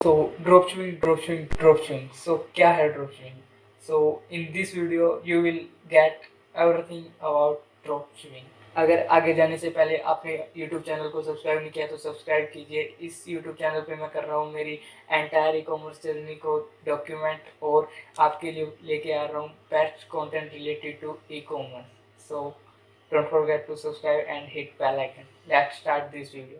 So dropshipping. So क्या है dropshipping? So in this video you will get everything about dropshipping. अगर आगे जाने से पहले आपने YouTube चैनल को सब्सक्राइब नहीं किया तो सब्सक्राइब कीजिए। इस YouTube चैनल पे मैं कर रहा हूँ मेरी एंटायर ई कॉमर्स जर्नी को डॉक्यूमेंट और आपके लिए लेके आ रहा हूँ best content related to e commerce. So don't forget to subscribe and hit bell icon. Let's start this video.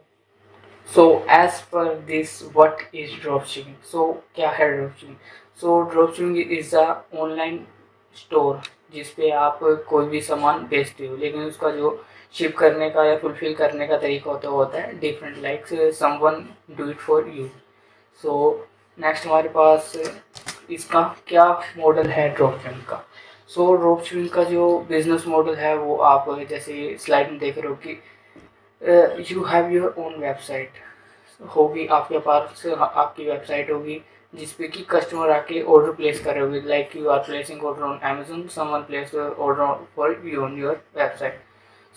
So as per this, what is dropshipping? So क्या है dropshipping? So dropshipping is a online store जिसपे आप कोई भी सामान बेचते हो, लेकिन उसका जो शिप करने का या फुलफिल करने का तरीका होता है different, like someone do it for you. So next हमारे पास इसका क्या मॉडल है ड्रॉपशिपिंग का। सो ड्रॉपशिपिंग का जो बिजनेस मॉडल है वो आप जैसे स्लाइड में देख रहे हो कि you have your own website होगी, आपके पास आपकी वेबसाइट होगी जिसपे कि कस्टमर आके ऑर्डर प्लेस कर रहे होगी, like you are placing order on Amazon, someone place order for you on your website.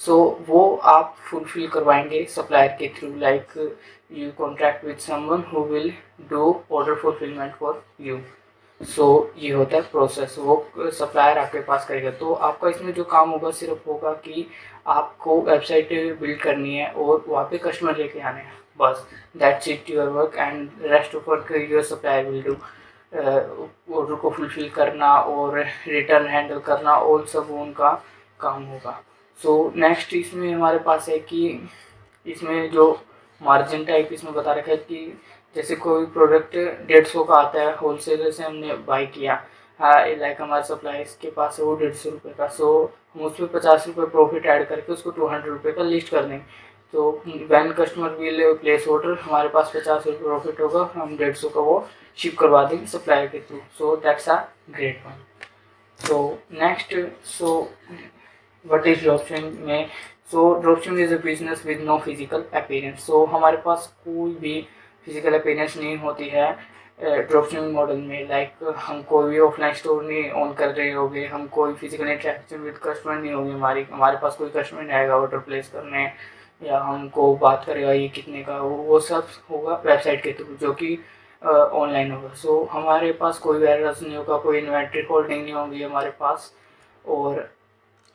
So वो आप फुलफिल करवाएंगे सप्लायर के through, like you contract with someone who will do order fulfilment for you. So ये होता है process, वो supplier आपके पास करेगा। तो आपका इसमें जो काम होगा सिर्फ होगा कि आपको वेबसाइट बिल्ड करनी है और वहाँ पे कस्टमर लेके आने हैं, बस that's it your work, and rest of work your supplier will do. Order को फुलफिल करना और रिटर्न हैंडल करना और सब उनका काम होगा। सो नेक्स्ट इसमें हमारे पास है कि इसमें जो मार्जिन टाइप इसमें बता रखा है कि जैसे कोई प्रोडक्ट 150 का आता है, होलसेलर से हमने बाई किया, हाँ लाइक हमारे सप्लायर के पास है वो 150 रुपये का। सो हम उसमें 50 रुपये प्रॉफिट ऐड करके उसको 200 रुपये का लिस्ट कर देंगे। तो when customer will place order, हमारे पास 50 रुपये प्रॉफिट होगा, हम 150 का वो शिप करवा देंगे सप्लायर के through. So that's a great one. So next, so what is dropshipping में? So dropshipping is a business with no physical appearance. So हमारे पास कोई भी फिजिकल अपीयरेंस नहीं होती है ड्रॉपशिपिंग मॉडल में, लाइक हम कोई भी ऑफलाइन स्टोर नहीं ऑन कर रहे होंगे, हम कोई फिजिकल इंटरेक्शन विद कस्टमर नहीं होगी, हमारे पास कोई कस्टमर नहीं आएगा ऑर्डर प्लेस करने या हमको बात करेगा ये कितने का, वो सब होगा वेबसाइट के थ्रू जो कि ऑनलाइन होगा। सो हमारे पास कोई वेयरहाउस नहीं होगा, कोई इन्वेंट्री होल्डिंग नहीं होगी हमारे पास, और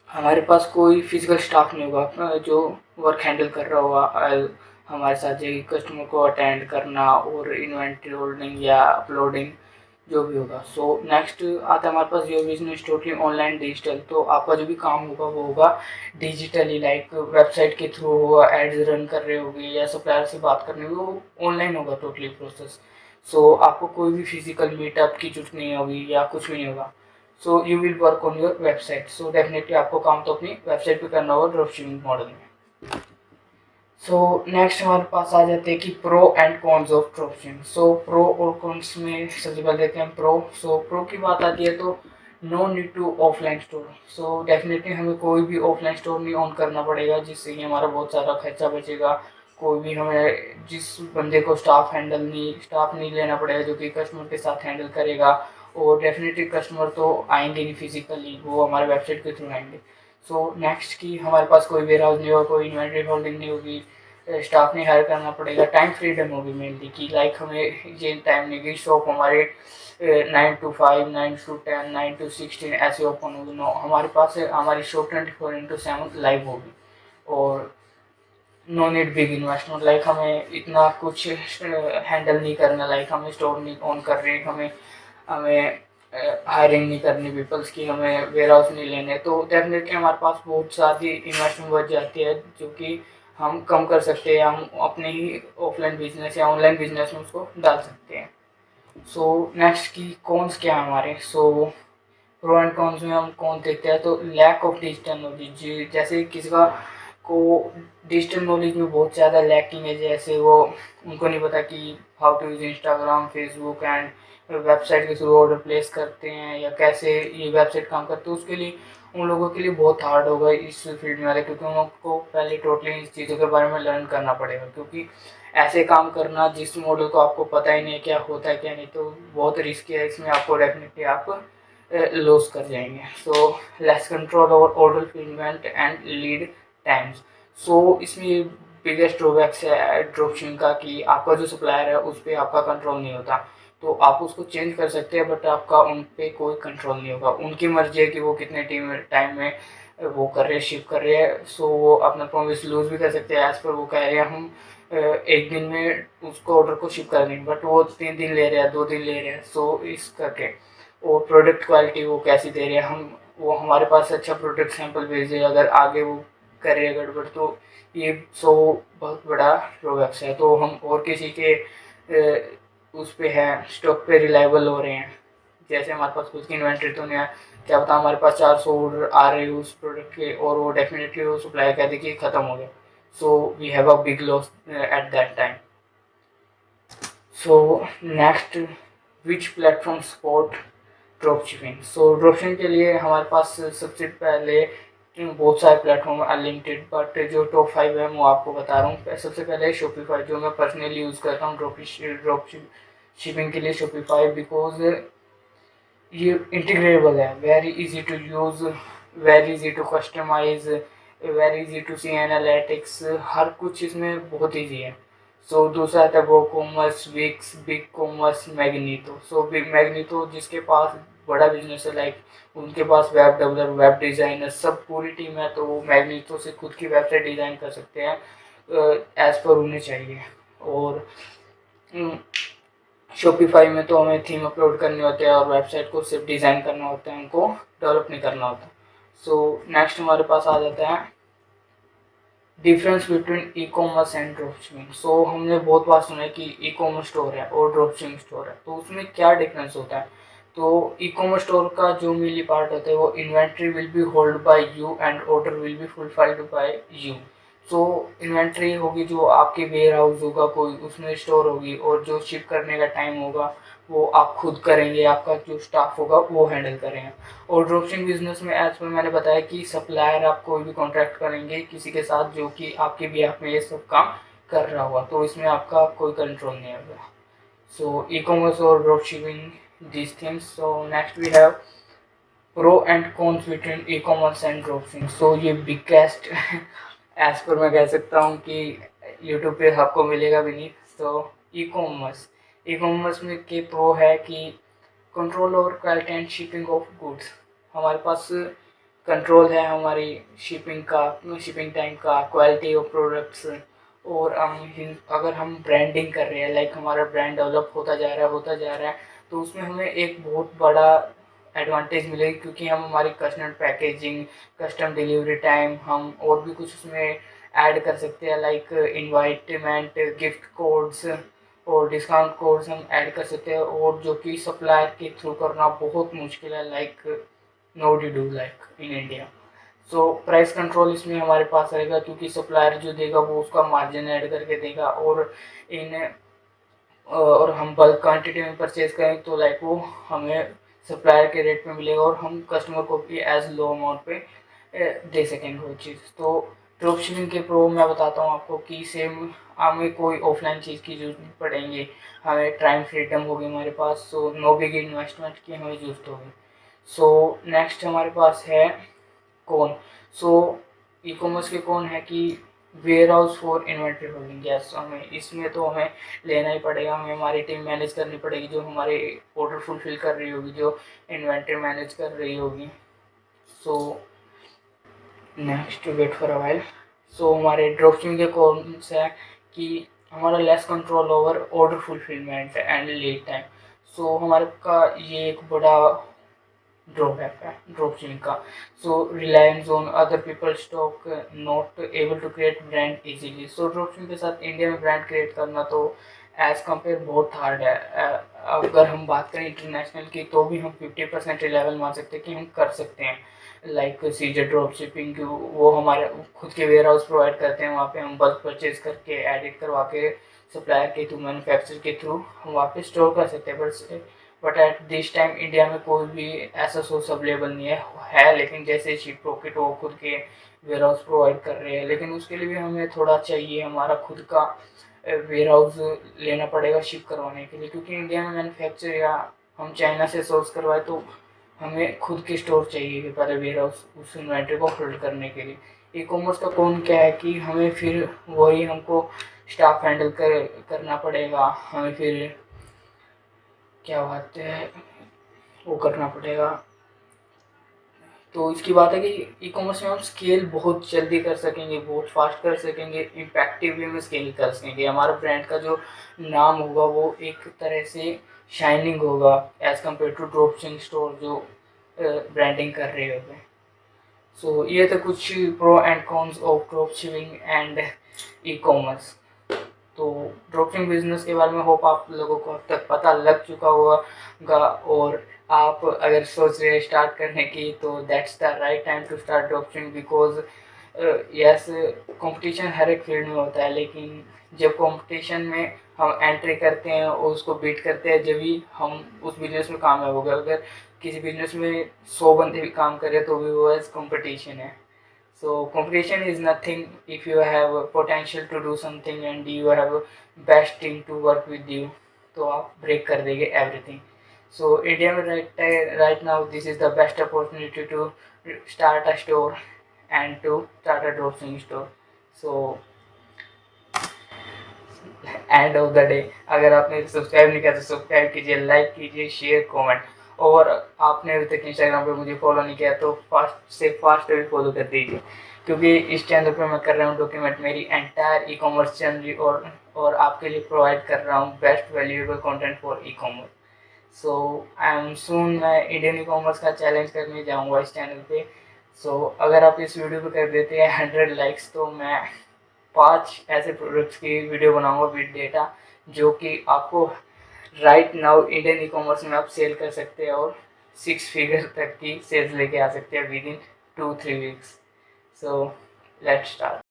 हमारे पास कोई फिजिकल स्टाफ नहीं होगा जो वर्क हैंडल कर रहा होगा हमारे साथ, जो कस्टमर को अटेंड करना और इन्वेंट्री होल्डिंग या अपलोडिंग जो भी होगा। सो नेक्स्ट आता है हमारे पास your business totally online digital. तो आपका जो भी काम होगा वो होगा डिजिटली, लाइक वेबसाइट के थ्रू होगा, एड्स रन कर रहे होगे या सप्लायर से बात करनी होगी, वो ऑनलाइन होगा टोटली प्रोसेस। सो आपको कोई भी फिजिकल मीटअप की जरूरत नहीं होगी या कुछ भी नहीं होगा। So you will work on your website. So definitely आपको काम तो अपनी वेबसाइट पे करना होगा ड्रॉपशिपिंग मॉडल में। सो नेक्स्ट हमारे पास आ जाते हैं कि pro and cons of dropshipping. So pro और कॉन्स में सबसे पहले देखते हैं प्रो। सो प्रो की बात आती है तो no need to offline store. So definitely हमें कोई भी ऑफलाइन स्टोर नहीं ऑन करना पड़ेगा, जिससे कि हमारा बहुत सारा खर्चा बचेगा। कोई भी हमें जिस बंदे को स्टाफ नहीं लेना पड़ेगा जो कि कस्टमर के साथ हैंडल करेगा, और डेफिनेटली कस्टमर तो आएंगे नहीं फिजिकली, वो हमारे वेबसाइट के थ्रू आएंगे। सो नेक्स्ट की हमारे पास कोई वेयर हाउस नहीं होगा, कोई इन्वेंट्री होल्डिंग नहीं होगी, स्टाफ नहीं हायर करना पड़ेगा, टाइम फ्रीडम होगी मेनली कि लाइक हमें ये टाइम नहीं कि शॉप हमारे 9 to 5, 9 to 10, 9 to 16 ऐसे ओपन होगी। नो, हमारे पास हमारी शॉप 24/7 लाइव होगी, और no need big investment, like हमें इतना कुछ हैंडल नहीं करना, लाइक हमें स्टोर नहीं ऑन कर रहे, हमें हमें हायरिंग नहीं करनी पीपल्स की, हमें वेयर हाउस नहीं लेने। तो डेफिनेटली हमारे पास बहुत सारी इन्वेस्टमेंट बच जाती है जो कि हम कम कर सकते हैं, हम अपने ही ऑफलाइन बिजनेस या ऑनलाइन बिजनेस में उसको डाल सकते हैं। सो नेक्स्ट की कॉन्स क्या है हमारे? सो प्रो एंड कॉन्स में हम कौन देखते हैं तो लैक ऑफ डिजिटल नॉलेज, जैसे किसी का को डिजिटल नॉलेज में बहुत ज़्यादा लैकिंग है, जैसे वो उनको नहीं पता कि how to use Instagram, Facebook and website के थ्रू ऑर्डर प्लेस करते हैं या कैसे ये वेबसाइट काम करते हैं, उसके लिए उन लोगों के लिए बहुत हार्ड होगा इस फील्ड में वाले, क्योंकि उन लोगों को पहले टोटली इस चीज़ों के बारे में लर्न करना पड़ेगा, क्योंकि ऐसे काम करना जिस मॉडल को आपको पता ही नहीं है क्या होता है क्या नहीं, तो बहुत रिस्की है, इसमें आपको डेफिनेटली आप लॉस कर जाएंगे। So less control over order fulfilment and lead times. So इसमें बिगेस्ट ड्रॉबैक्स है ड्रॉपशिपिंग का कि आपका जो सप्लायर है उस पर आपका कंट्रोल नहीं होता। तो आप उसको चेंज कर सकते हैं बट आपका उन पे कोई कंट्रोल नहीं होगा। उनकी मर्जी है कि वो कितने टाइम में वो कर रहे हैं, शिप कर रहे हैं। सो वो अपना प्रॉमिस लूज भी कर सकते हैं। एज पर वो कह रहे हैं हम एक दिन में उसको ऑर्डर को शिप कर देंगे, बट वो 3 दिन ले रहे हैं, 2 दिन ले रहे हैं। सो इस करके वो प्रोडक्ट क्वालिटी वो कैसी दे रहे हैं, हम वो हमारे पास अच्छा प्रोडक्ट सैंपल भेजे, अगर आगे वो करे गड़बड़ तो ये बहुत बड़ा ड्रॉबैक्स है। तो हम और किसी के उस पे है स्टॉक पे रिलायबल हो रहे हैं। जैसे हमारे पास खुद की इन्वेंट्री तो नहीं है, क्या पता हमारे पास 400 ऑर्डर आ रहे हैं उस प्रोडक्ट के और वो डेफिनेटली वो सप्लाई कह दे कि ख़त्म हो गया। So we have a big loss at that time. So next, which platform support drop shipping. So drop shipping के लिए हमारे पास सबसे पहले बहुत सारे प्लेटफॉर्म अनलिमिटेड, बट जो टॉप 5 है वो आपको बता रहा हूँ। सबसे पहले शॉपिफाई, जो मैं पर्सनली यूज़ करता हूँ ड्रॉप शिपिंग के लिए। शॉपिफाई बिकॉज ये इंटीग्रेबल है, very easy to use, very easy to customise, very easy to see analytics, हर कुछ इसमें बहुत इजी है। सो दूसरा आता है वो commerce, Wix, big commerce, Magento. So big Magento जिसके पास बड़ा बिजनेस है, लाइक उनके पास वेब डेवलपर, वेब डिज़ाइनर सब पूरी टीम है, तो वो मैग्नीतो से खुद की वेबसाइट डिज़ाइन कर सकते हैं एज़ पर उन्हें चाहिए। और शॉपिफाई में तो हमें थीम अपलोड करने होते हैं और वेबसाइट को सिर्फ डिज़ाइन करना होता है, उनको डेवलप नहीं करना होता। सो नेक्स्ट हमारे पास आ जाता है difference between e commerce and dropshipping. So हमने बहुत बार सुना है कि ई कॉमर्स स्टोर है और ड्रॉपशिपिंग स्टोर है, तो उसमें क्या डिफरेंस होता है। तो ई कॉमर्स स्टोर का जो मेनली पार्ट होता है वो inventory will be hold by you and order will be fulfilled by you. So inventory होगी जो आपके वेयर हाउस होगा कोई, उसमें स्टोर होगी, और जो शिप करने का टाइम होगा वो आप खुद करेंगे, आपका जो स्टाफ होगा वो हैंडल करेंगे। और ड्रॉपशिपिंग बिजनेस में एज पर मैंने बताया कि सप्लायर आप कोई भी कॉन्ट्रैक्ट करेंगे किसी के साथ जो कि आपके बिहाफ में ये सब काम कर रहा हुआ, तो इसमें आपका कोई कंट्रोल नहीं होगा। सो ई कॉमर्स और dropshipping these things. So next we have pro and cons between e commerce and dropshipping. So ये बिगेस्ट एज पर मैं कह सकता हूँ कि यूट्यूब पे आपको मिलेगा भी नहीं। तो ई कॉमर्स में के प्रो है कि control over quality and shipping of goods. हमारे पास कंट्रोल है हमारी शिपिंग का, शिपिंग टाइम का, क्वालिटी ऑफ प्रोडक्ट्स। और अगर हम ब्रांडिंग कर रहे हैं, लाइक हमारा ब्रांड डेवलप होता जा रहा है, तो उसमें हमें एक बहुत बड़ा एडवांटेज मिलेगी, क्योंकि हम हमारी customer packaging, custom delivery time, हम और भी कुछ उसमें ऐड कर सकते हैं, लाइक इन्वाइटमेंट, गिफ्ट कोड्स और डिस्काउंट कोड्स हम ऐड कर सकते हैं, और जो कि सप्लायर के थ्रू करना बहुत मुश्किल है, like no D do like in India. So price control इसमें हमारे पास रहेगा, क्योंकि सप्लायर जो देगा वो उसका मार्जिन ऐड करके देगा, और हम बल्क क्वांटिटी में परचेज करें तो लाइक वो हमें सप्लायर के रेट पे मिलेगा, और हम कस्टमर को भी एज लो अमाउंट पे दे सकेंगे वो चीज़। तो ड्रॉप शिपिंग के प्रो मैं बताता हूँ आपको कि सेम हमें कोई ऑफलाइन चीज़ की जरूरत नहीं पड़ेगी, हमें टाइम फ्रीडम होगी हमारे पास। सो नो बिग इन्वेस्टमेंट की हमें जरूरत होगी। सो नेक्स्ट हमारे पास है कौन। सो ई कॉमर्स के कौन है कि warehouse for inventory holding. Yes, हमें इसमें तो हमें लेना ही पड़ेगा, हमें हमारी टीम मैनेज करनी पड़ेगी जो हमारे ऑर्डर फुलफिल कर रही होगी, जो इन्वेंट्री मैनेज कर रही होगी। So next wait for a while. So हमारे ड्रॉपशिपिंग के कौन से है कि हमारा less control over order fulfilment and lead time. So हमारे का ये एक बड़ा ड्रॉबैक है ड्रॉपशिपिंग का। So reliance on other people stock, not able to create brand easily. So dropshipping के साथ इंडिया में ब्रांड क्रिएट करना तो एज कम्पेयर बहुत हार्ड है। अगर हम बात करें इंटरनेशनल की तो भी हम 50% लेवल मान सकते हैं कि हम कर सकते हैं, लाइक सीजर ड्रॉप शिपिंग, वो हमारे खुद के वेयर हाउस प्रोवाइड करते हैं, वहाँ पे हम बल्क परचेज करके एडिट करवा के सप्लायर के थ्रू, मैन्युफैक्चर के थ्रू हम वहाँ पे स्टोर कर सकते हैं। But at this time India में कोई भी ऐसा सोर्स अवेलेबल नहीं है, लेकिन जैसे शिप रॉकेट वो खुद के वेयर हाउस प्रोवाइड कर रहे हैं, लेकिन उसके लिए भी हमें थोड़ा चाहिए, हमारा खुद का वेयर हाउस लेना पड़ेगा शिप करवाने के लिए, क्योंकि इंडिया में मैन्युफैक्चर या हम चाइना से सोर्स करवाए तो हमें खुद की स्टोर चाहिए कि पहले वेयर हाउस उस इन्वेंट्री को होल्ड करने के लिए। ई कॉमर्स का कौन क्या है कि हमें फिर वही हमको स्टाफ हैंडल करना पड़ेगा, हमें फिर क्या बात है वो करना पड़ेगा। तो इसकी बात है कि ई कॉमर्स में हम स्केल बहुत जल्दी कर सकेंगे, बहुत फास्ट कर सकेंगे, इम्पैक्टिव वे में स्केल कर सकेंगे। हमारा ब्रांड का जो नाम होगा वो एक तरह से शाइनिंग होगा as compare to dropshipping store जो ब्रांडिंग कर रहे होंगे। सो ये तो कुछ pro and cons of dropshipping and e commerce. तो ड्रॉपशिपिंग बिजनेस के बारे में होप आप लोगों को अब तक पता लग चुका होगा, और आप अगर सोच रहे हैं स्टार्ट करने की तो that's the right time to start dropshipping, because yes competition हर एक फील्ड में होता है, लेकिन जब कंपटीशन में हम एंट्री करते हैं और उसको बीट करते हैं जब ही हम उस बिजनेस में कामयाब हो गए। अगर किसी बिजनेस में 100 बंदे भी काम करें तो भी वो एज कंपटीशन है। So competition is nothing if you have a potential to do something and you have a best team to work with you, तो आप break कर देंगे everything. So India में right now this is the best opportunity to start a store and to start a dropshipping store. So end of the day, अगर आपने subscribe नहीं किया तो सब्सक्राइब कीजिए, लाइक कीजिए, शेयर कमेंट, और आपने अभी तक इंस्टाग्राम पे मुझे फॉलो नहीं किया तो फास्ट से फास्ट भी फॉलो कर दीजिए, क्योंकि इस चैनल पे मैं कर रहा हूँ डॉक्यूमेंट मेरी एंटायर ई कॉमर्स जर्नी, और आपके लिए प्रोवाइड कर रहा हूँ best valuable content for e commerce. So I am soon मैं इंडियन ई कॉमर्स का चैलेंज करने जाऊँगा इस चैनल पे। सो अगर आप इस वीडियो पे कर देते हैं 100 लाइक्स तो मैं 5 ऐसे प्रोडक्ट्स की वीडियो बनाऊंगा विद डेटा, जो कि आपको right now Indian e commerce में आप सेल कर सकते हैं और 6 फिगर तक की सेल्स लेके आ सकते हैं with in 2-3 weeks. So let's start.